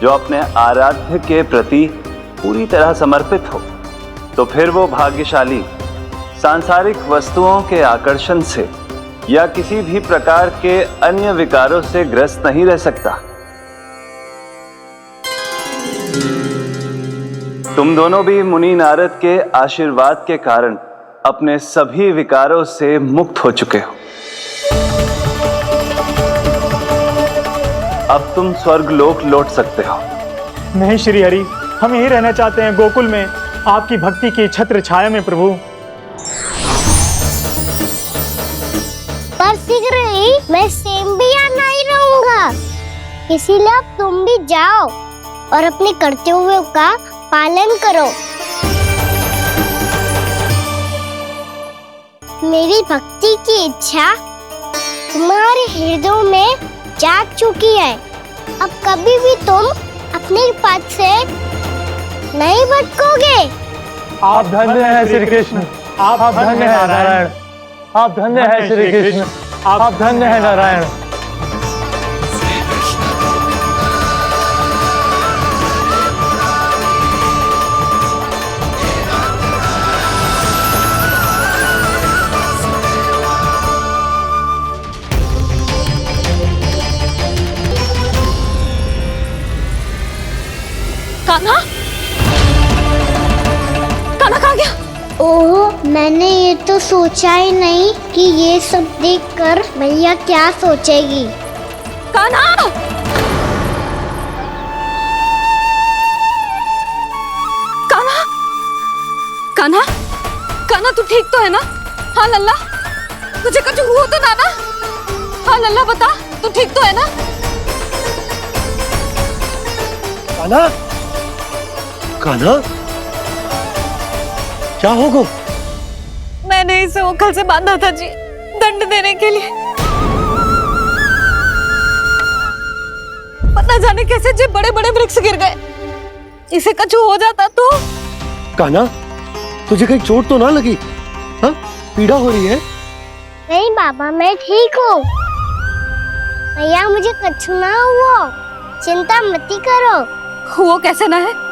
जो अपने आराध्य के प्रति पूरी तरह समर्पित हो, तो फिर वो भाग्यशाली सांसारिक वस्तुओं के आकर्षण से या किसी भी प्रकार के अन्य विकारों से ग्रस्त नहीं रह सकता। तुम दोनों भी मुनि नारद के आशीर्वाद के कारण अपने सभी विकारों से मुक्त हो चुके हो। अब तुम स्वर्गलोक लौट सकते हो। नहीं श्री हरि, हम यहीं रहना चाहते हैं, गोकुल में, आपकी भक्ति की छत्र छाया में प्रभु। पर शीघ्र ही मैं सेम्बिया नहीं रहूंगा, इसीलिए अब तुम भी जाओ और अपने कर्तव्यों का पालन करो। मेरी भक्ति की इच्छा तुम्हारे हृदय में जाग चुकी है। अब कभी भी तुम अपने पथ से नहीं भटकोगे। आप धन्य हैं श्री कृष्ण, आप धन्य हैं नारायण, आप धन्य हैं श्री कृष्ण, आप धन्य हैं नारायण। कान्हा, कान्हा कहाँ गया? ओह, मैंने ये तो सोचा ही नहीं कि ये सब देखकर भैया क्या सोचेगी। कान्हा! कान्हा! कान्हा! कान्हा, तू ठीक तो है ना? हाँ लल्ला, तुझे कुछ हुआ तो ना? हाँ लल्ला, बता, तू ठीक तो है ना? कान्हा, कान्हा, क्या होगा? मैंने इसे ओखल से बांधा था जी, दंड देने के लिए। पता जाने कैसे जे बड़े बड़े वृक्ष गिर गए। इसे कुछ हो जाता तो? कान्हा, तुझे कहीं चोट तो ना लगी? हाँ, पीड़ा हो रही है? नहीं बाबा, मैं ठीक हूँ। भैया, मुझे कुछ ना हुआ, चिंता मत करो। वो कैसे ना है?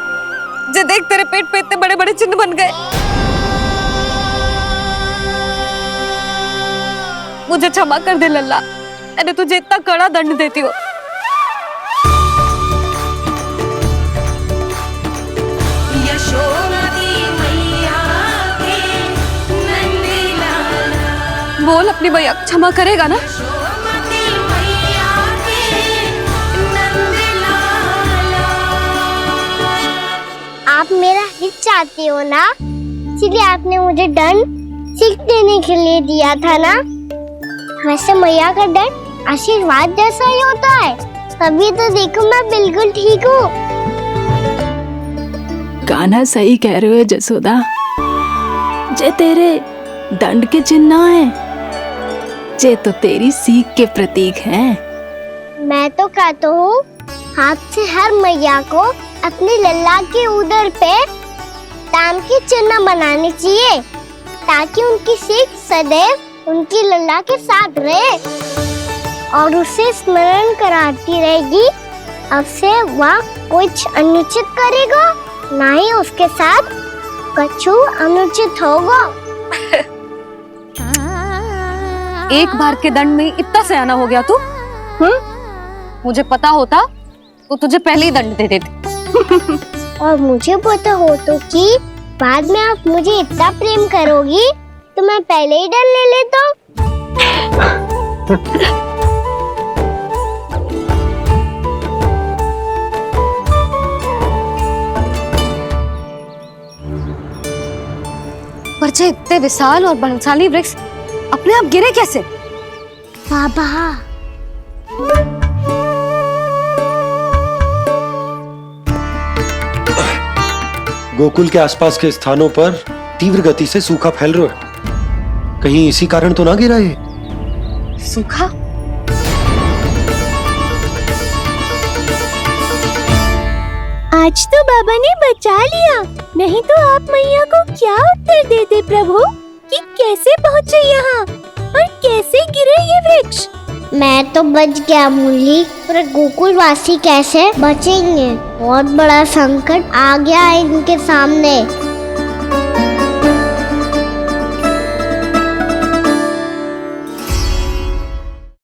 जे देख, तेरे पेट पे इतने बड़े बड़े चिन्ह बन गए। मुझे क्षमा कर दे लल्ला, मैंने तुझे इतना कड़ा दंड देती हूँ। बोल अपनी भैया, क्षमा करेगा ना? आप मेरा हित चाहते हो ना, इसलिए आपने मुझे दंड सीख देने के लिए दिया था ना। वैसे मैया का डर आशीर्वाद जैसा ही होता है, तभी तो देखो मैं बिल्कुल ठीक हूँ। कान्हा सही कह रहे हो जसोदा, जे तेरे दंड के चिन्ह है, जे तो तेरी सीख के प्रतीक हैं। मैं तो कहता हूँ हाथ से हर मैया को अपने लल्ला के उदर पे ताम के चिन्ह बनाने चाहिए, ताकि उनकी सीख सदैव उनकी लल्ला के साथ रहे और उसे स्मरण कराती रहेगी। अब से वह कुछ अनुचित करेगा, ना ही उसके साथ कछु अनुचित होगा। एक बार के दंड में इतना सयाना हो गया तू? मुझे पता होता तो तुझे पहले ही दंड दे देती। और मुझे पता हो तो कि बाद में आप मुझे इतना प्रेम करोगी तो मैं पहले ही डर ले लेता। पर जे इतने विशाल और बलशाली वृक्ष अपने आप गिरे कैसे? बाबा गोकुल के आसपास के स्थानों पर तीव्र गति से सूखा फैल रहा है, कहीं इसी कारण तो ना गिरा ये? सूखा? आज तो बाबा ने बचा लिया, नहीं तो आप मैया को क्या उत्तर देते प्रभु कि कैसे पहुँचे यहाँ और कैसे गिरे ये वृक्ष। मैं तो बच गया मुरली, पर गोकुल वासी कैसे बचेंगे? बहुत बड़ा संकट आ गया है इनके सामने।